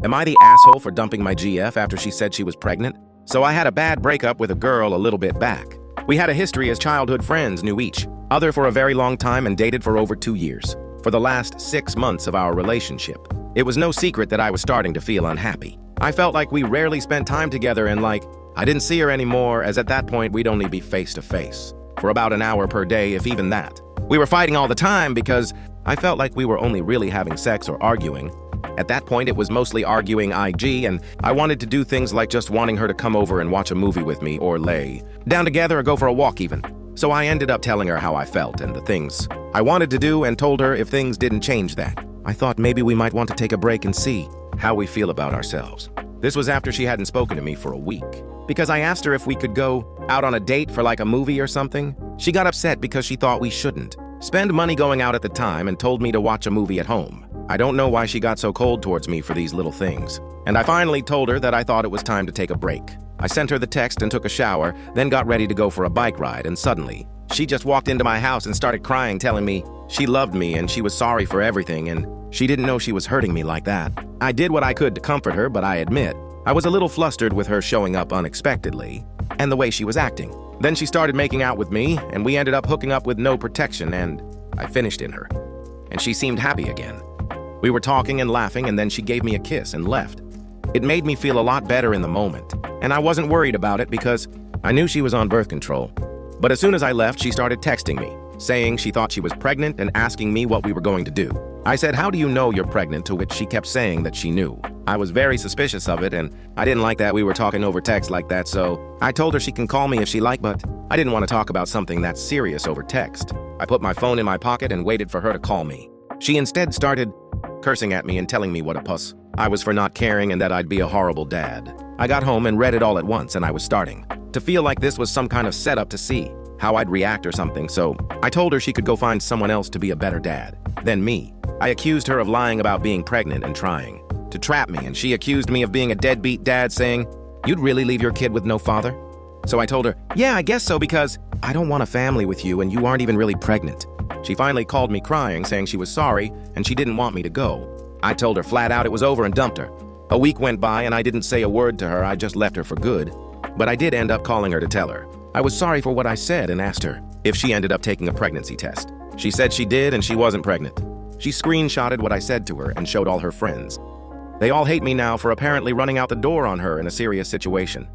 Am I the asshole for dumping my GF after she said she was pregnant? So I had a bad breakup with a girl a little bit back. We had a history as childhood friends, knew each other for a very long time and dated for over 2 years. For the last 6 months of our relationship, it was no secret that I was starting to feel unhappy. I felt like we rarely spent time together and like I didn't see her anymore, as at that point we'd only be face to face for about an hour per day, if even that. We were fighting all the time because I felt like we were only really having sex or arguing. At that point, it was mostly arguing IG, and I wanted to do things like just wanting her to come over and watch a movie with me or lay down together or go for a walk even. So I ended up telling her how I felt and the things I wanted to do and told her if things didn't change that, I thought maybe we might want to take a break and see how we feel about ourselves. This was after she hadn't spoken to me for a week. Because I asked her if we could go out on a date for like a movie or something. She got upset because she thought we shouldn't spend money going out at the time and told me to watch a movie at home. I don't know why she got so cold towards me for these little things. And I finally told her that I thought it was time to take a break. I sent her the text and took a shower, then got ready to go for a bike ride, and suddenly, she just walked into my house and started crying, telling me she loved me and she was sorry for everything and she didn't know she was hurting me like that. I did what I could to comfort her, but I admit, I was a little flustered with her showing up unexpectedly and the way she was acting. Then she started making out with me, and we ended up hooking up with no protection, and I finished in her. And she seemed happy again. We were talking and laughing, and then she gave me a kiss and left. It made me feel a lot better in the moment, and I wasn't worried about it because I knew she was on birth control. But as soon as I left, she started texting me, saying she thought she was pregnant and asking me what we were going to do. I said, "How do you know you're pregnant?" To which she kept saying that she knew. I was very suspicious of it, and I didn't like that we were talking over text like that, so I told her she can call me if she liked, but I didn't want to talk about something that serious over text. I put my phone in my pocket and waited for her to call me. She instead started cursing at me and telling me what a puss I was for not caring and that I'd be a horrible dad. I got home and read it all at once, and I was starting to feel like this was some kind of setup to see how I'd react or something, so I told her she could go find someone else to be a better dad than me. I accused her of lying about being pregnant and trying to trap me, and she accused me of being a deadbeat dad, saying, "You'd really leave your kid with no father?" So I told her, "Yeah, I guess so, because I don't want a family with you and you aren't even really pregnant." She finally called me crying, saying she was sorry and she didn't want me to go. I told her flat out it was over and dumped her. A week went by and I didn't say a word to her, I just left her for good. But I did end up calling her to tell her I was sorry for what I said and asked her if she ended up taking a pregnancy test. She said she did and she wasn't pregnant. She screenshotted what I said to her and showed all her friends. They all hate me now for apparently running out the door on her in a serious situation.